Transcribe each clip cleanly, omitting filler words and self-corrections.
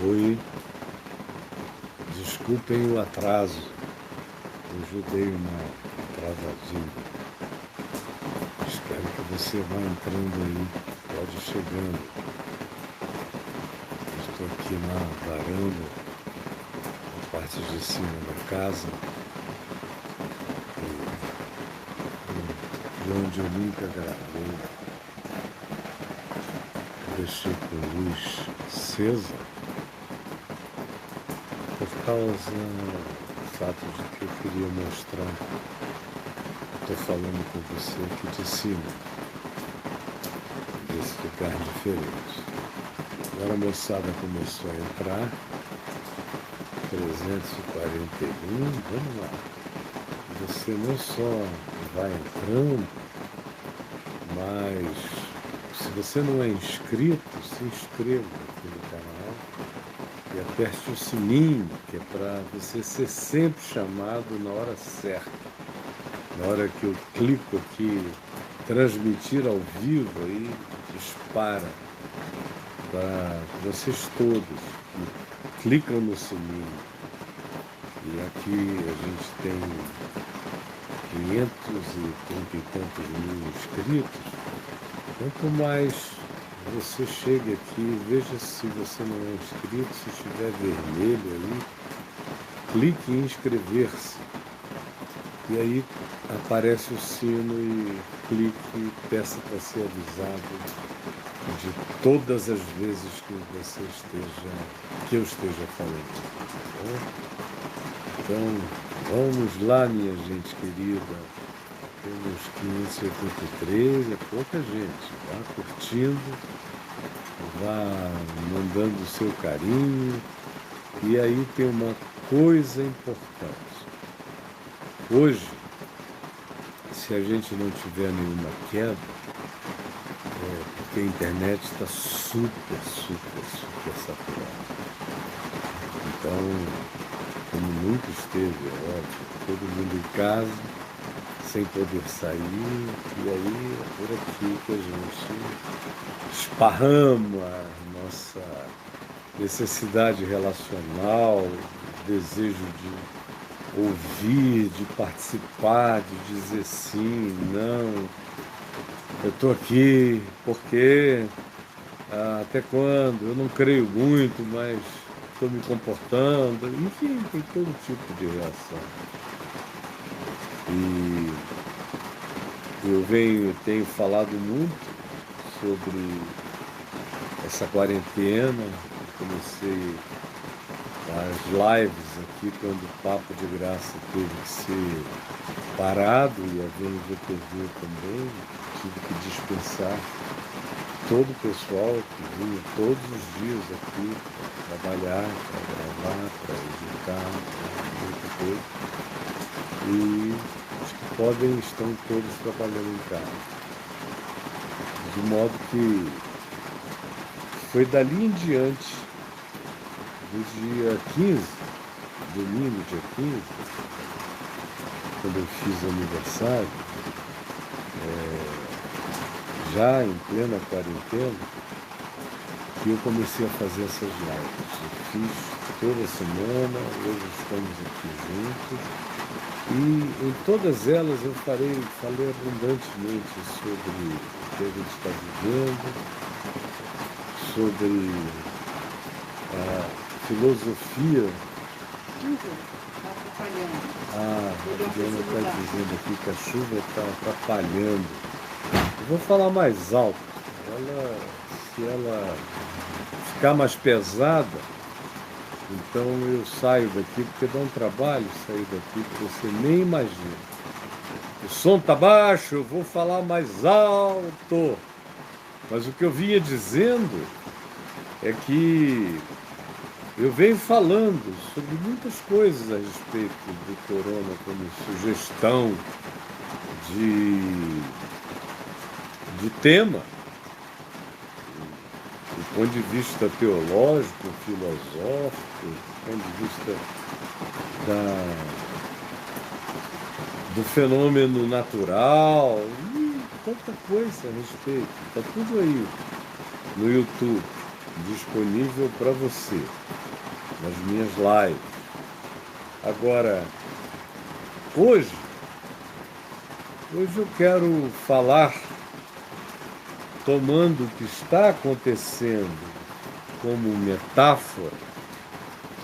Oi, desculpem o atraso, hoje eu dei uma atrasadinha. Espero que você vá entrando aí, pode ir chegando. Estou aqui na varanda, na parte de cima da casa, e onde eu nunca gravei. Deixei com luz acesa por causa do fato de que eu queria mostrar. Estou falando com você aqui de cima, desse lugar diferente. Agora a moçada começou a entrar, 341, vamos lá. Você não só vai entrando, mas se você não é inscrito, se inscreva aqui no canal e aperte o sininho, que é para você ser sempre chamado na hora certa. Na hora que eu clico aqui, transmitir ao vivo, aí dispara para vocês todos que clicam no sininho. E aqui a gente tem 530 e tantos mil inscritos. Quanto mais você chega aqui, veja se você não é inscrito, se estiver vermelho aí, clique em inscrever-se. E aí aparece o sino e clique e peça para ser avisado de todas as vezes que eu esteja falando. Tá bom? Então, vamos lá, minha gente querida. Temos 583, é pouca gente. Vá curtindo, vá mandando o seu carinho. E aí tem uma coisa importante. Hoje, se a gente não tiver nenhuma queda, porque a internet está super saturada. Então, como nunca esteve, é óbvio, todo mundo em casa, sem poder sair, e aí é por aqui que a gente esparrama a nossa necessidade relacional, desejo de ouvir, de participar, de dizer sim, não, eu estou aqui porque até quando? Eu não creio muito, mas estou me comportando, enfim, tem todo tipo de reação. E eu tenho falado muito sobre essa quarentena. Eu comecei as lives aqui quando o Papo de Graça teve que ser parado, e a VNGTV também. Tive que dispensar todo o pessoal que vinha todos os dias aqui para trabalhar, para gravar, para editar, muita coisa. E os que podem estão todos trabalhando em casa. De modo que foi dali em diante, do dia 15, domingo, dia 15, quando eu fiz aniversário, já em plena quarentena, que eu comecei a fazer essas lives. Eu fiz toda semana, hoje estamos aqui juntos. E em todas elas eu falei abundantemente sobre o que a gente está vivendo, sobre a filosofia. A Diana está dizendo aqui que a chuva está atrapalhando. Eu vou falar mais alto. Se ela ficar mais pesada, então eu saio daqui, porque dá um trabalho sair daqui que você nem imagina. O som está baixo, eu vou falar mais alto. Mas o que eu vinha dizendo é que eu venho falando sobre muitas coisas a respeito do corona, como sugestão de tema, do ponto de vista teológico, filosófico, do ponto de vista do fenômeno natural, e tanta coisa a respeito. Está tudo aí no YouTube, disponível para você. nas minhas lives. Agora, hoje eu quero falar, tomando o que está acontecendo como metáfora,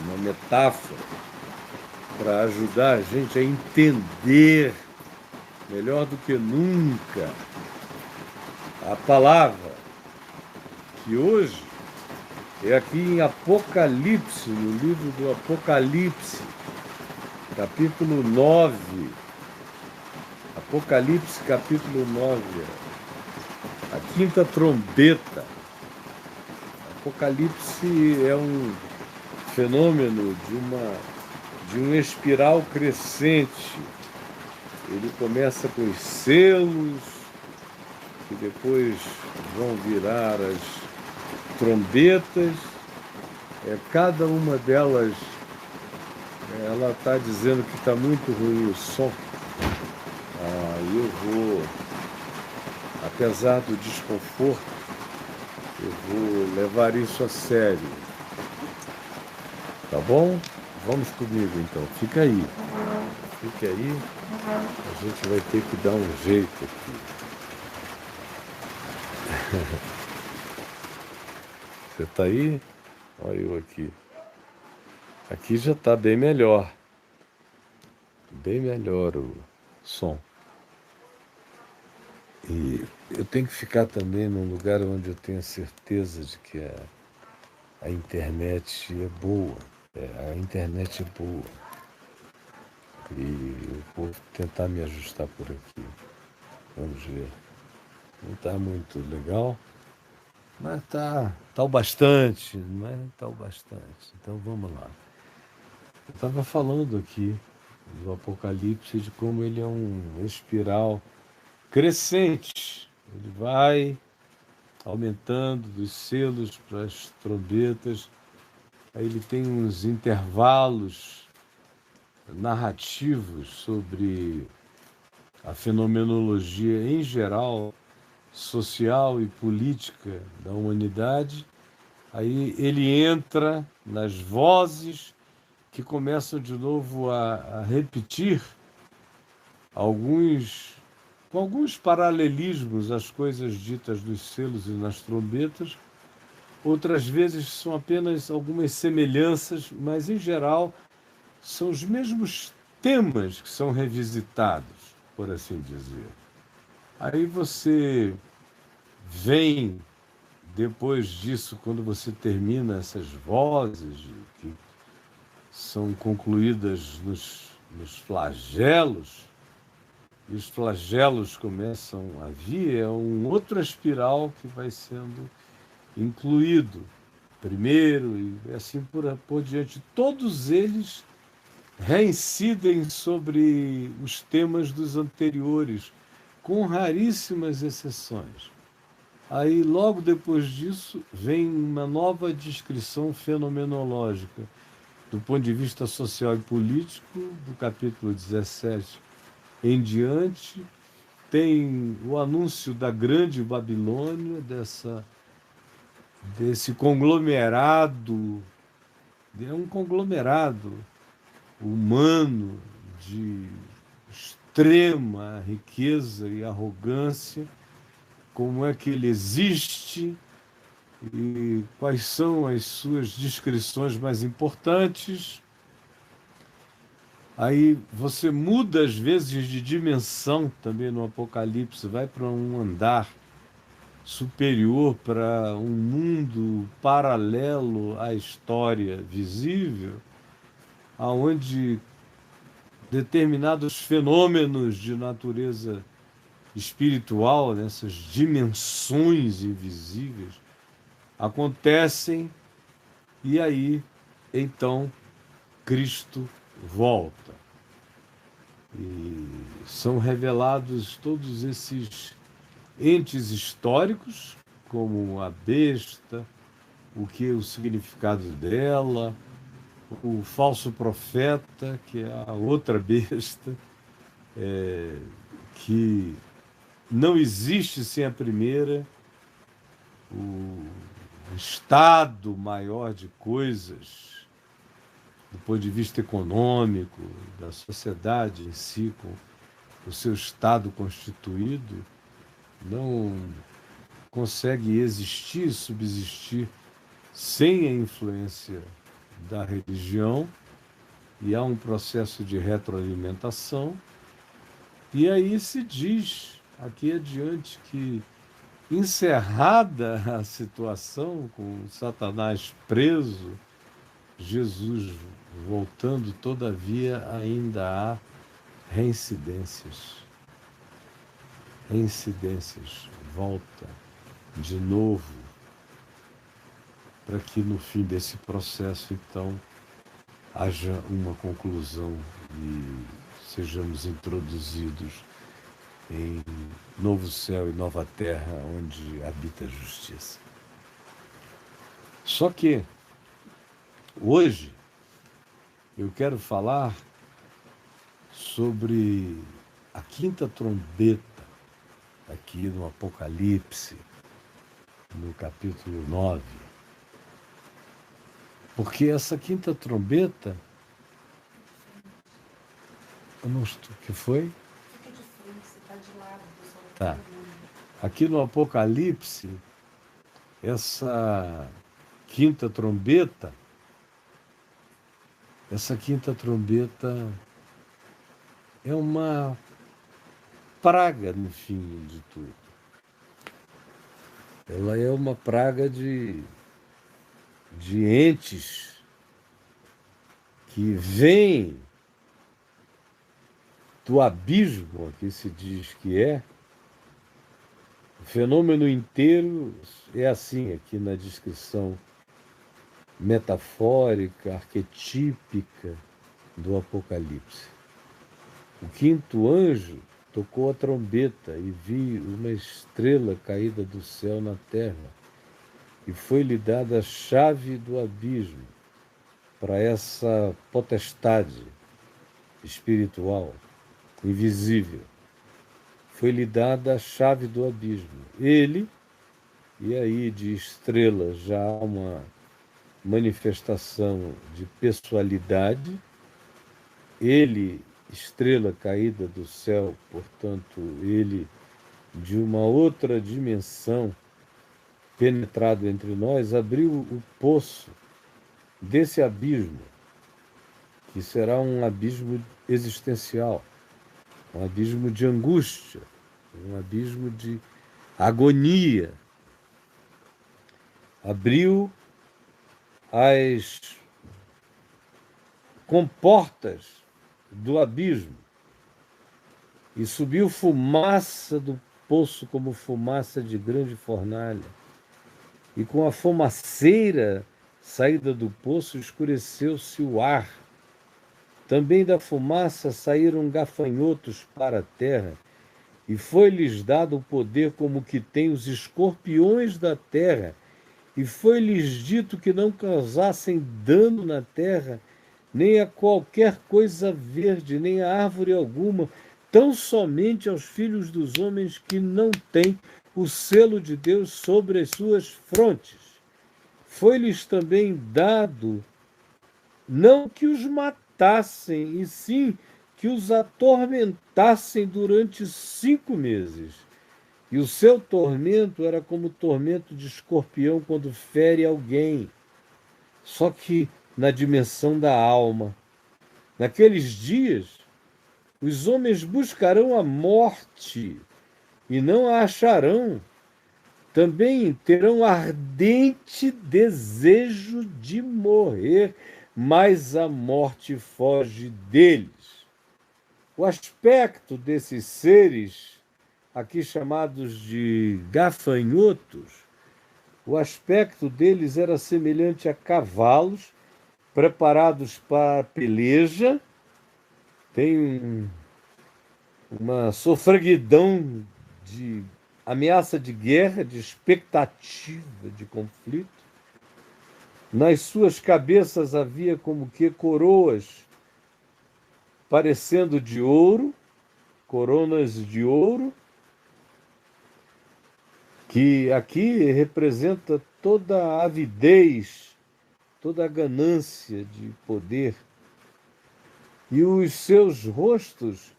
uma metáfora para ajudar a gente a entender melhor do que nunca a palavra, que hoje é aqui em Apocalipse, no livro do Apocalipse, capítulo 9. Apocalipse, capítulo 9. A quinta trombeta. Apocalipse é um fenômeno de uma espiral crescente. Ele começa com os selos, que depois vão virar as trombetas. Cada uma delas, ela está dizendo que está muito ruim o som. Eu vou, apesar do desconforto, eu vou levar isso a sério. Tá bom? Vamos comigo então. Fica aí. Fica aí. A gente vai ter que dar um jeito aqui. Você tá aí? Olha eu aqui. Aqui já está bem melhor. Bem melhor o som. E eu tenho que ficar também num lugar onde eu tenha certeza de que a internet é boa. A internet é boa. E eu vou tentar me ajustar por aqui. Vamos ver. Não está muito legal, mas está o bastante, não é? Está o bastante. Então vamos lá. Eu estava falando aqui do Apocalipse, de como ele é um espiral crescente. Ele vai aumentando dos selos para as trombetas. Aí ele tem uns intervalos narrativos sobre a fenomenologia em geral, social e política da humanidade. Aí ele entra nas vozes que começam de novo a repetir com alguns paralelismos às coisas ditas nos selos e nas trombetas. Outras vezes são apenas algumas semelhanças, mas em geral são os mesmos temas que são revisitados, por assim dizer. Aí você vem, depois disso, quando você termina essas vozes que são concluídas nos flagelos, e os flagelos começam a vir, é um outro espiral que vai sendo incluído primeiro e assim por diante. Todos eles reincidem sobre os temas dos anteriores, com raríssimas exceções. Aí, logo depois disso, vem uma nova descrição fenomenológica, do ponto de vista social e político, do capítulo 17 em diante. Tem o anúncio da grande Babilônia, desse conglomerado, é um conglomerado humano de extrema riqueza e arrogância, como é que ele existe e quais são as suas descrições mais importantes. Aí você muda às vezes de dimensão também no Apocalipse, vai para um andar superior, para um mundo paralelo à história visível, aonde determinados fenômenos de natureza espiritual, nessas dimensões invisíveis, acontecem, e aí, então, Cristo volta. E são revelados todos esses entes históricos, como a besta, o significado dela, o falso profeta, que é a outra besta, que não existe sem a primeira, o estado maior de coisas do ponto de vista econômico, da sociedade em si, com o seu Estado constituído, não consegue existir e subsistir sem a influência da religião, e há um processo de retroalimentação. E aí se diz aqui adiante que, encerrada a situação, com Satanás preso, Jesus voltando, todavia ainda há reincidências. Reincidências, volta de novo, para que no fim desse processo, então, haja uma conclusão e sejamos introduzidos em novo céu e nova terra, onde habita a justiça. Só que, hoje, eu quero falar sobre a quinta trombeta, aqui no Apocalipse, no capítulo 9. Porque essa quinta trombeta, eu não estou, que foi? Fica de frente, você está de lado, pessoal. Tá. Aqui no Apocalipse, essa quinta trombeta é uma praga, no fim de tudo. Ela é uma praga de entes que vêm do abismo, aqui se diz que é. O fenômeno inteiro é assim, aqui na descrição metafórica, arquetípica do Apocalipse. O quinto anjo tocou a trombeta e vi uma estrela caída do céu na terra, e foi-lhe dada a chave do abismo para essa potestade espiritual, invisível. Foi-lhe dada a chave do abismo. Ele, e aí de estrela já há uma manifestação de pessoalidade, ele, estrela caída do céu, portanto, ele de uma outra dimensão, penetrado entre nós, abriu o poço desse abismo, que será um abismo existencial, um abismo de angústia, um abismo de agonia. Abriu as comportas do abismo e subiu fumaça do poço como fumaça de grande fornalha. E com a fumaceira saída do poço escureceu-se o ar. Também da fumaça saíram gafanhotos para a terra, e foi-lhes dado o poder como que tem os escorpiões da terra, e foi-lhes dito que não causassem dano na terra, nem a qualquer coisa verde, nem a árvore alguma, tão somente aos filhos dos homens que não têm o selo de Deus sobre as suas frontes. Foi-lhes também dado não que os matassem, e sim que os atormentassem durante 5 meses. E o seu tormento era como o tormento de escorpião quando fere alguém, só que na dimensão da alma. Naqueles dias, os homens buscarão a morte e não a acharão. Também terão ardente desejo de morrer, mas a morte foge deles. O aspecto desses seres, aqui chamados de gafanhotos, o aspecto deles era semelhante a cavalos preparados para a peleja. Tem uma sofreguidão de ameaça de guerra, de expectativa de conflito. Nas suas cabeças havia como que coroas parecendo de ouro, coronas de ouro, que aqui representa toda a avidez toda a ganância de poder, e os seus rostos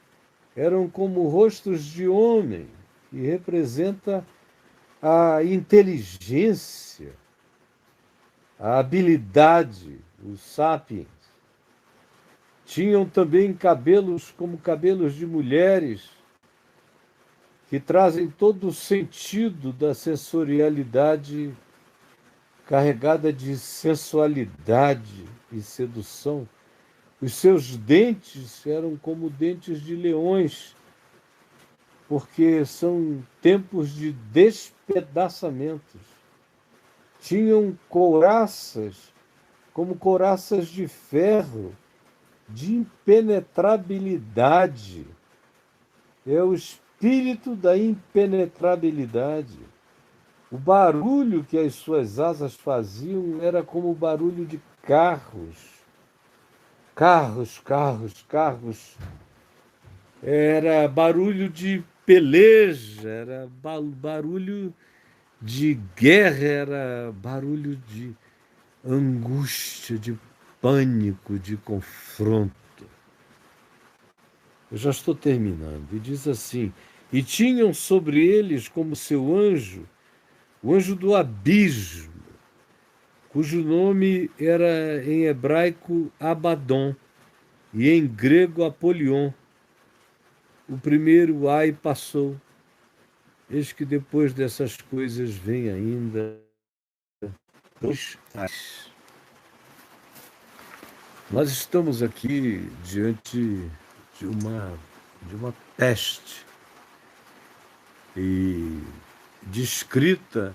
eram como rostos de homem, que representa a inteligência, a habilidade, os sapiens. Tinham também cabelos como cabelos de mulheres, que trazem todo o sentido da sensorialidade carregada de sensualidade e sedução. Os seus dentes eram como dentes de leões, porque são tempos de despedaçamentos. Tinham couraças, como couraças de ferro, de impenetrabilidade. É o espírito da impenetrabilidade. O barulho que as suas asas faziam era como o barulho de carros. Carros, carros, carros. Era barulho de peleja, era barulho de guerra, era barulho de angústia, de pânico, de confronto. Eu já estou terminando. E diz assim: e tinham sobre eles como seu anjo, o anjo do abismo, cujo nome era em hebraico Abaddon e em grego Apolion. O primeiro ai passou. Eis que depois dessas coisas vem ainda os ais. Nós estamos aqui diante de uma peste e descrita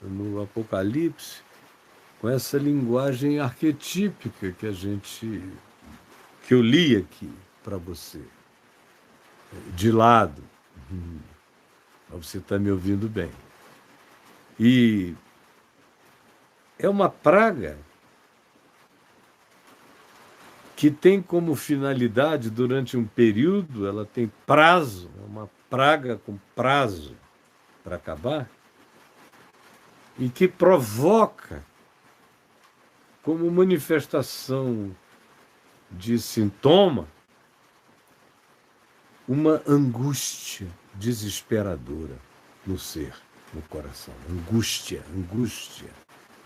no Apocalipse com essa linguagem arquetípica que eu li aqui para você, de lado. Você está me ouvindo bem. E é uma praga que tem como finalidade, durante um período, ela tem prazo, é uma praga com prazo para acabar, e que provoca, como manifestação de sintoma, uma angústia desesperadora no ser, no coração. Angústia, angústia,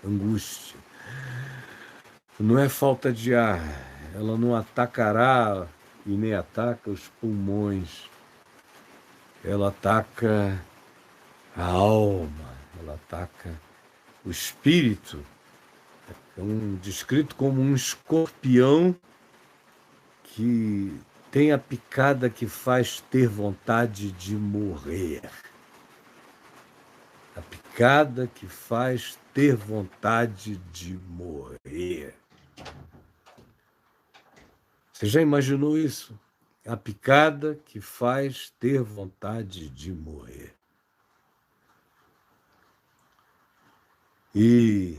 angústia. Não é falta de ar, ela não atacará e nem ataca os pulmões, ela ataca a alma, ela ataca o espírito. É descrito como um escorpião que tem a picada que faz ter vontade de morrer. A picada que faz ter vontade de morrer. Você já imaginou isso? A picada que faz ter vontade de morrer. E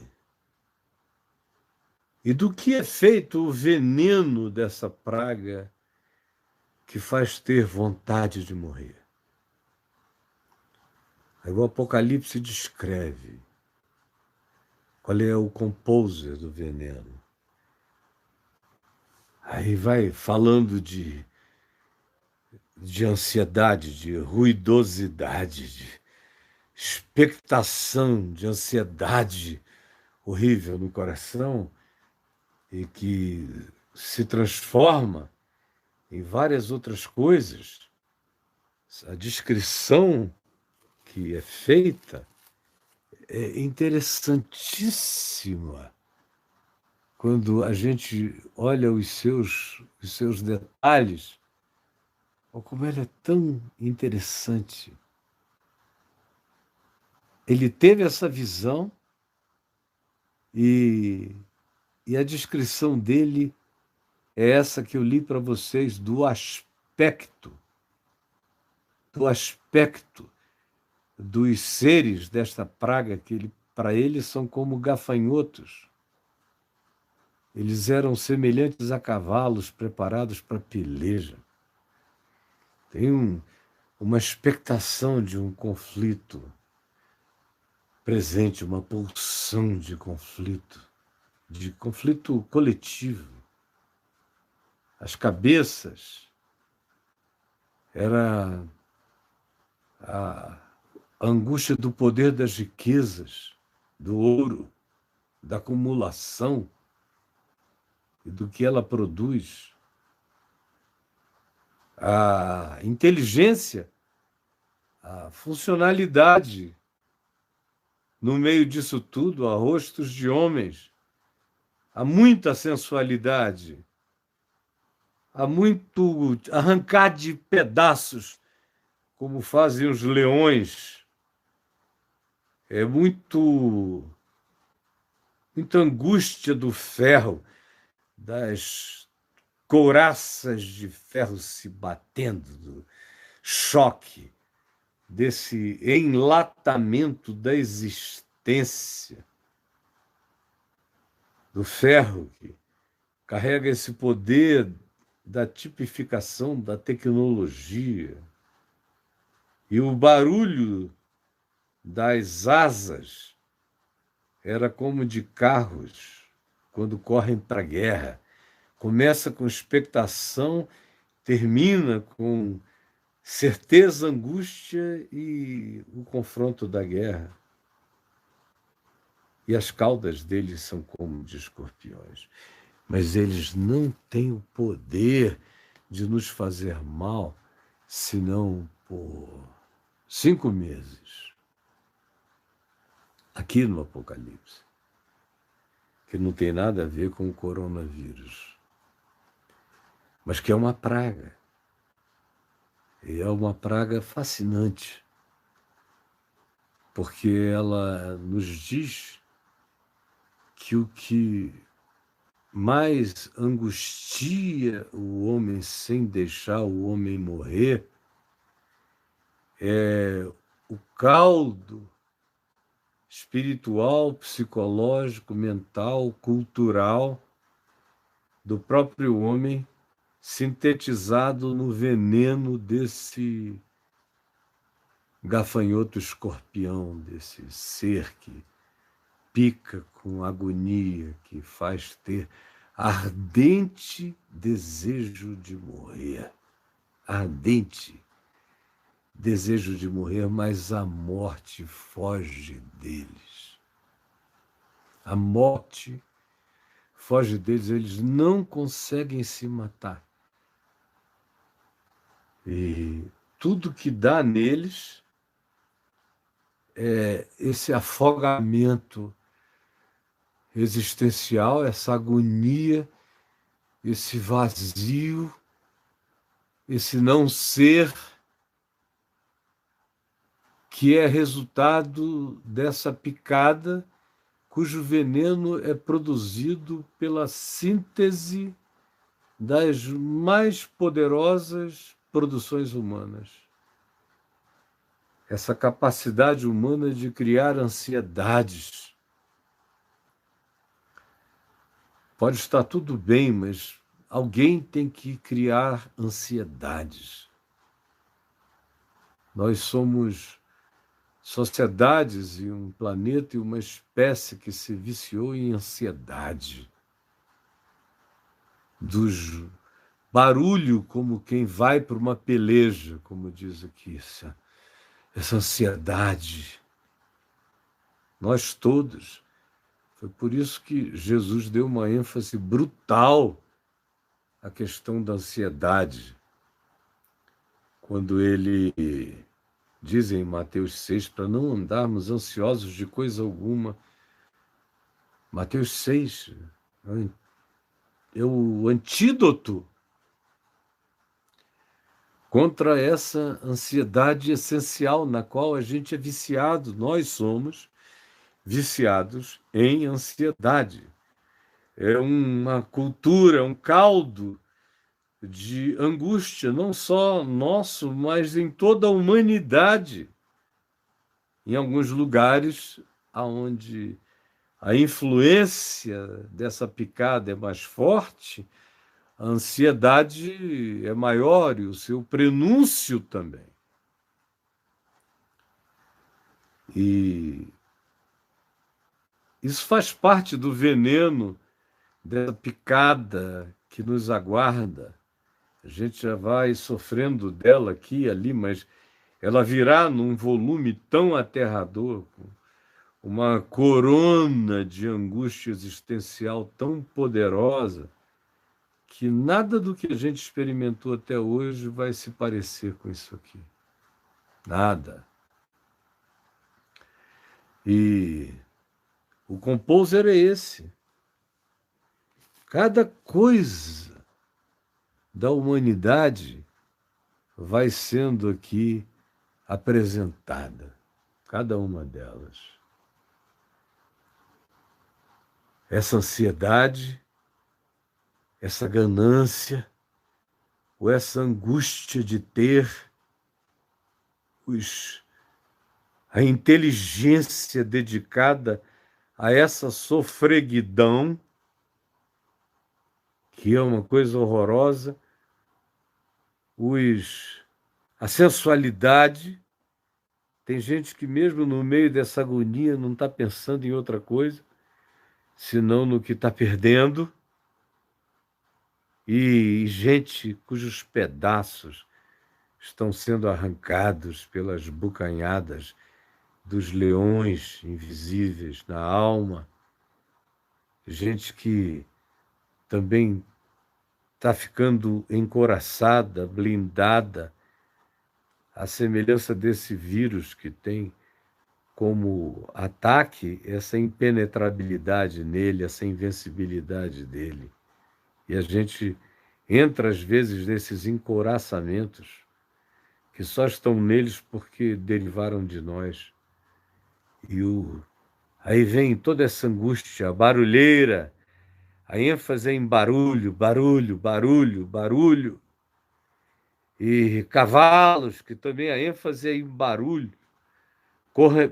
do que é feito o veneno dessa praga que faz ter vontade de morrer? Aí o Apocalipse descreve qual é o composer do veneno. Aí vai falando de ansiedade, de ruidosidade, de expectação, de ansiedade horrível no coração e que se transforma em várias outras coisas. A descrição que é feita é interessantíssima quando a gente olha os seus detalhes. Oh, como ele é tão interessante. Ele teve essa visão e a descrição dele é essa que eu li para vocês, do aspecto dos seres desta praga, que para ele são como gafanhotos. Eles eram semelhantes a cavalos preparados para peleja. Tem uma expectação de um conflito presente, uma pulsão de conflito. de conflito coletivo. As cabeças era a angústia do poder das riquezas, do ouro, da acumulação e do que ela produz. A inteligência, a funcionalidade. No meio disso tudo, há rostos de homens, há muita sensualidade, há muito arrancar de pedaços, como fazem os leões. É muita angústia do ferro, das couraças de ferro se batendo, do choque, desse enlatamento da existência, do ferro que carrega esse poder da tipificação da tecnologia, e o barulho das asas era como de carros quando correm para a guerra. Começa com expectação, termina com certeza, angústia e o confronto da guerra. E as caudas deles são como de escorpiões. Mas eles não têm o poder de nos fazer mal, senão por 5 meses. Aqui no Apocalipse, que não tem nada a ver com o coronavírus, mas que é uma praga. E é uma praga fascinante, porque ela nos diz que o que mais angustia o homem sem deixar o homem morrer é o caldo espiritual, psicológico, mental, cultural do próprio homem, sintetizado no veneno desse gafanhoto escorpião, desse ser que pica com agonia, que faz ter ardente desejo de morrer. Ardente desejo de morrer, mas a morte foge deles. A morte foge deles, eles não conseguem se matar. E tudo que dá neles é esse afogamento existencial, essa agonia, esse vazio, esse não ser, que é resultado dessa picada, cujo veneno é produzido pela síntese das mais poderosas produções humanas. Essa capacidade humana de criar ansiedades. Pode estar tudo bem, mas alguém tem que criar ansiedades. Nós somos sociedades e um planeta e uma espécie que se viciou em ansiedade. Dos barulho como quem vai para uma peleja, como diz aqui, essa ansiedade. Nós todos. Foi por isso que Jesus deu uma ênfase brutal à questão da ansiedade, quando ele diz em Mateus 6, para não andarmos ansiosos de coisa alguma. Mateus 6 é o antídoto contra essa ansiedade essencial na qual a gente é viciado. Nós somos viciados em ansiedade. É uma cultura, um caldo de angústia, não só nosso, mas em toda a humanidade. Em alguns lugares onde a influência dessa picada é mais forte, a ansiedade é maior e o seu prenúncio também. E isso faz parte do veneno dessa picada que nos aguarda. A gente já vai sofrendo dela aqui e ali, mas ela virá num volume tão aterrador, uma corona de angústia existencial tão poderosa, que nada do que a gente experimentou até hoje vai se parecer com isso aqui. Nada. E o composer é esse. Cada coisa da humanidade vai sendo aqui apresentada, cada uma delas. Essa ansiedade, essa ganância, ou essa angústia de ter a inteligência dedicada a essa sofreguidão, que é uma coisa horrorosa, a sensualidade. Tem gente que mesmo no meio dessa agonia não está pensando em outra coisa, senão no que está perdendo, e gente cujos pedaços estão sendo arrancados pelas bucanhadas dos leões invisíveis na alma, gente que também está ficando encouraçada, blindada, à semelhança desse vírus que tem como ataque essa impenetrabilidade nele, essa invencibilidade dele. E a gente entra, às vezes, nesses encouraçamentos que só estão neles porque derivaram de nós. Aí vem toda essa angústia, a barulheira, a ênfase é em barulho, barulho, barulho, barulho. E cavalos, que também a ênfase é em barulho.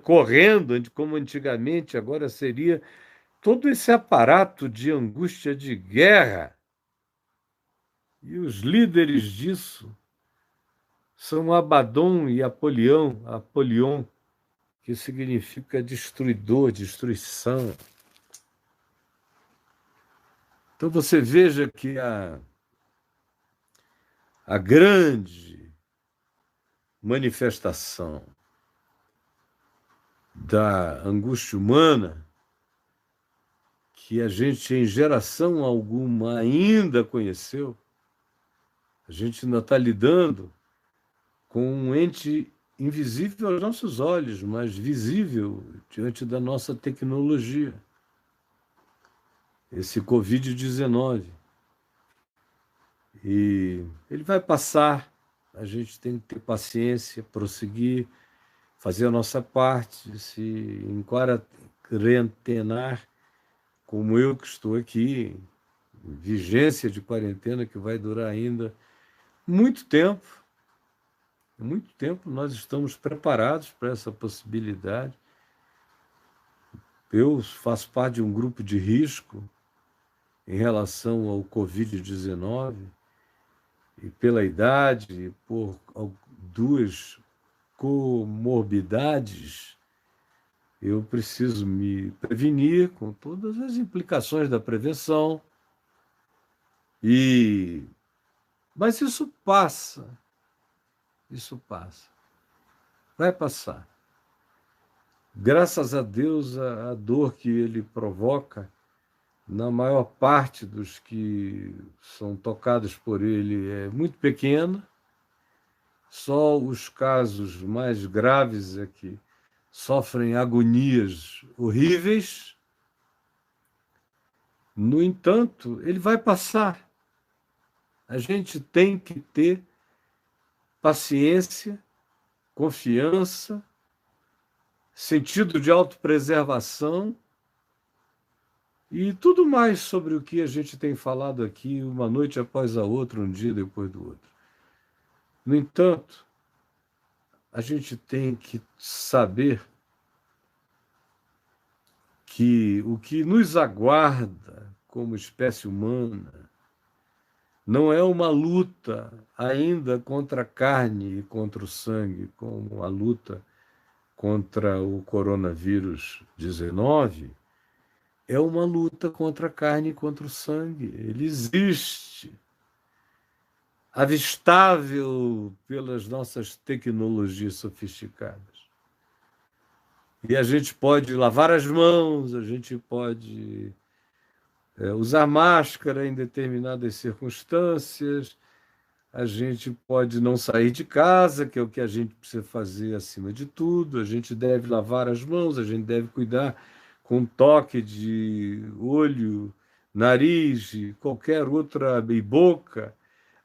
Correndo, como antigamente, agora seria todo esse aparato de angústia de guerra. E os líderes disso são Abaddon e Apolion, que significa destruidor, destruição. Então você veja que a grande manifestação da angústia humana, que a gente em geração alguma ainda conheceu, a gente ainda está lidando com um ente invisível aos nossos olhos, mas visível diante da nossa tecnologia. Esse Covid-19. E ele vai passar, a gente tem que ter paciência, prosseguir, fazer a nossa parte, se quarentenar, como eu que estou aqui, em vigência de quarentena que vai durar ainda muito tempo. Muito tempo nós estamos preparados para essa possibilidade. Eu faço parte de um grupo de risco em relação ao Covid-19, e pela idade, por duas comorbidades, eu preciso me prevenir com todas as implicações da prevenção. Mas isso passa. Isso passa. Vai passar. Graças a Deus, a dor que ele provoca, na maior parte dos que são tocados por ele, é muito pequena. Só os casos mais graves é que sofrem agonias horríveis. No entanto, ele vai passar. A gente tem que ter paciência, confiança, sentido de autopreservação e tudo mais sobre o que a gente tem falado aqui, uma noite após a outra, um dia depois do outro. No entanto, a gente tem que saber que o que nos aguarda como espécie humana não é uma luta ainda contra a carne e contra o sangue, como a luta contra o coronavírus 19, é uma luta contra a carne e contra o sangue. Ele existe, avistável pelas nossas tecnologias sofisticadas. E a gente pode lavar as mãos, a gente pode usar máscara em determinadas circunstâncias, a gente pode não sair de casa, que é o que a gente precisa fazer acima de tudo, a gente deve lavar as mãos, a gente deve cuidar com toque de olho, nariz, e qualquer outra e boca,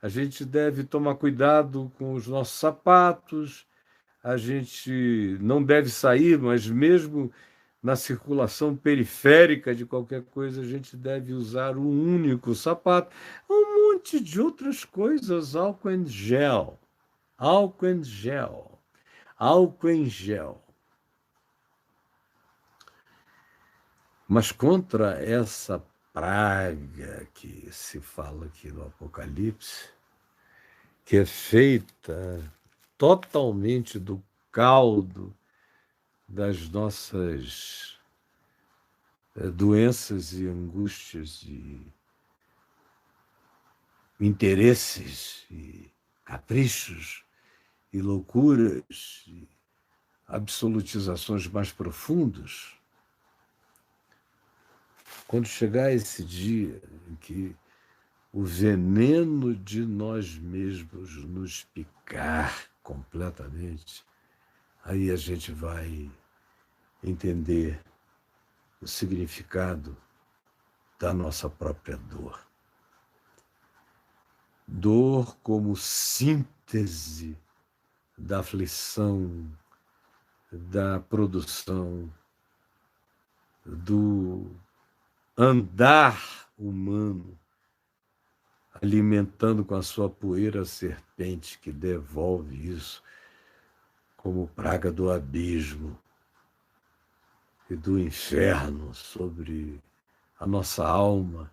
a gente deve tomar cuidado com os nossos sapatos, a gente não deve sair, mas mesmo na circulação periférica de qualquer coisa, a gente deve usar um único sapato. Um monte de outras coisas, álcool em gel, álcool em gel, álcool em gel. Mas contra essa praga que se fala aqui no Apocalipse, que é feita totalmente do caldo das nossas doenças e angústias e interesses e caprichos e loucuras e absolutizações mais profundas, quando chegar esse dia em que o veneno de nós mesmos nos picar completamente, aí a gente vai entender o significado da nossa própria dor. Dor como síntese da aflição, da produção, do andar humano, alimentando com a sua poeira a serpente que devolve isso como praga do abismo e do inferno sobre a nossa alma.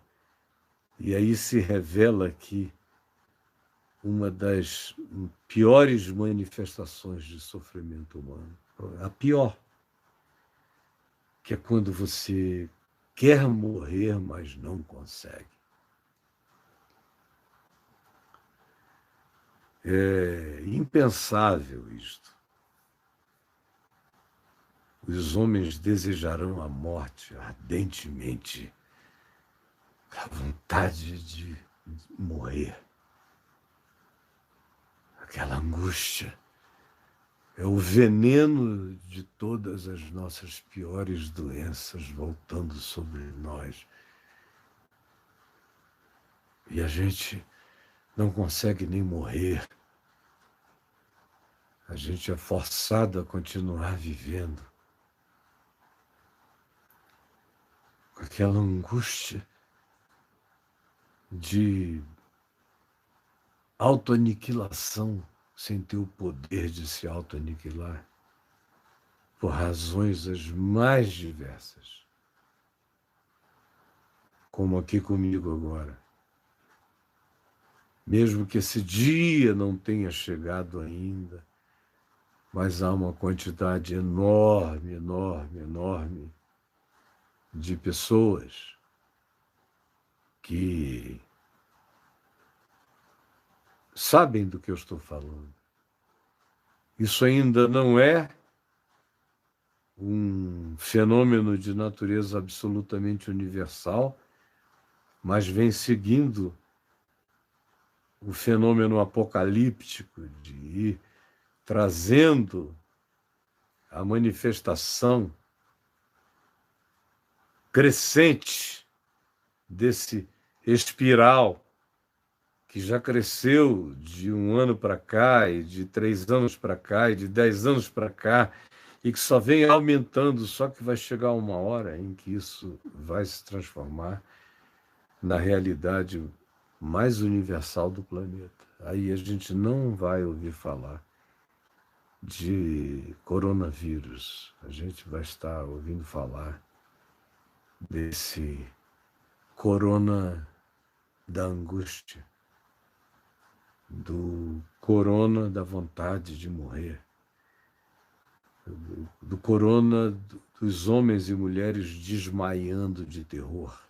E aí se revela aqui uma das piores manifestações de sofrimento humano, a pior, que é quando você quer morrer, mas não consegue. É impensável isto. Os homens desejarão a morte ardentemente, a vontade de morrer. Aquela angústia é o veneno de todas as nossas piores doenças voltando sobre nós. E a gente não consegue nem morrer. A gente é forçado a continuar vivendo. Com aquela angústia de autoaniquilação sem ter o poder de se autoaniquilar, por razões as mais diversas. Como aqui comigo agora. Mesmo que esse dia não tenha chegado ainda, mas há uma quantidade enorme, enorme, enorme de pessoas que sabem do que eu estou falando. Isso ainda não é um fenômeno de natureza absolutamente universal, mas vem seguindo o fenômeno apocalíptico de ir trazendo a manifestação crescente desse espiral que já cresceu de 1 ano para cá, e de 3 anos para cá, e de 10 anos para cá, e que só vem aumentando, só que vai chegar uma hora em que isso vai se transformar na realidade mais universal do planeta. Aí a gente não vai ouvir falar de coronavírus, a gente vai estar ouvindo falar desse corona da angústia, do corona da vontade de morrer, do corona dos homens e mulheres desmaiando de terror,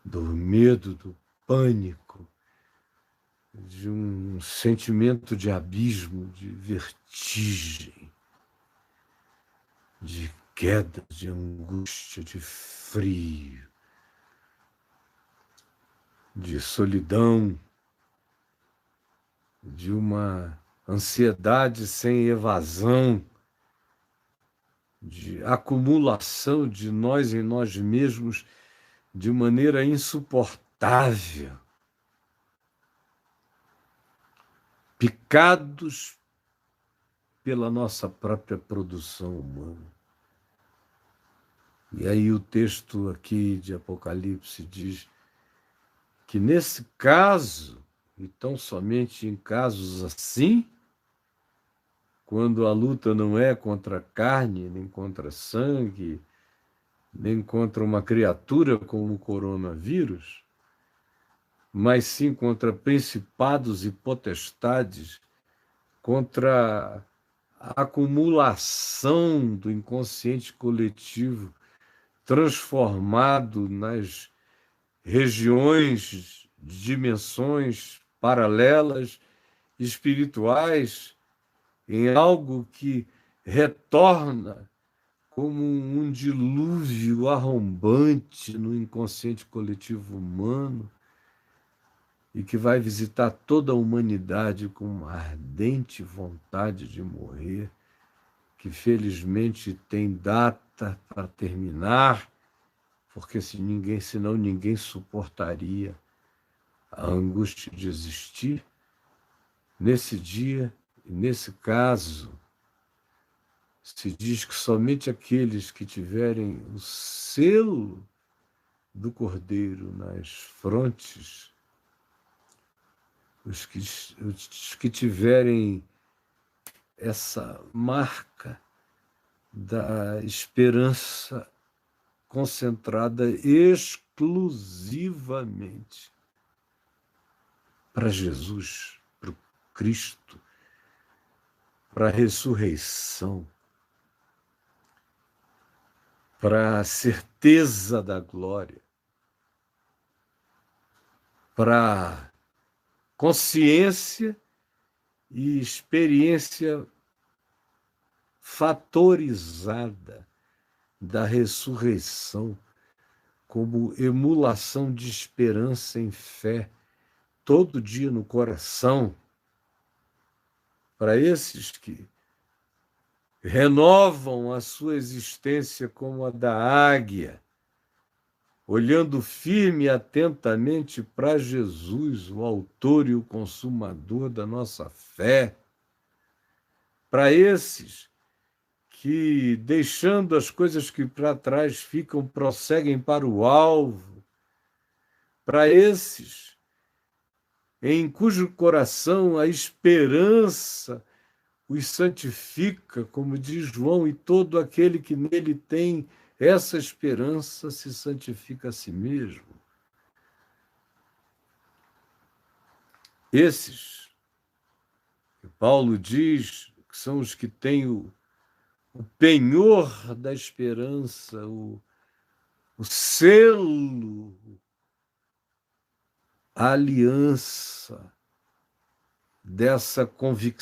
do medo, do pânico, de um sentimento de abismo, de vertigem, de queda, de angústia, de frio, de solidão, de uma ansiedade sem evasão, de acumulação de nós em nós mesmos de maneira insuportável, picados pela nossa própria produção humana. E aí o texto aqui de Apocalipse diz que nesse caso, e tão somente em casos assim, quando a luta não é contra a carne, nem contra sangue, nem contra uma criatura como o coronavírus, mas sim contra principados e potestades, contra a acumulação do inconsciente coletivo transformado nas regiões, dimensões paralelas, espirituais, em algo que retorna como um dilúvio arrombante no inconsciente coletivo humano e que vai visitar toda a humanidade com uma ardente vontade de morrer, que felizmente tem data para terminar, porque senão ninguém suportaria a angústia de existir. Nesse dia, e nesse caso, se diz que somente aqueles que tiverem o selo do Cordeiro nas frontes, os que tiverem essa marca da esperança concentrada exclusivamente para Jesus, para o Cristo, para a ressurreição, para a certeza da glória, para a consciência e experiência fatorizada da ressurreição como emulação de esperança em fé, todo dia no coração, para esses que renovam a sua existência como a da águia, olhando firme e atentamente para Jesus, o autor e o consumador da nossa fé, para esses que, deixando as coisas que para trás ficam, prosseguem para o alvo, para esses em cujo coração a esperança os santifica, como diz João, e todo aquele que nele tem essa esperança se santifica a si mesmo. Esses, que Paulo diz, que são os que têm o penhor da esperança, o selo, a aliança dessa convicção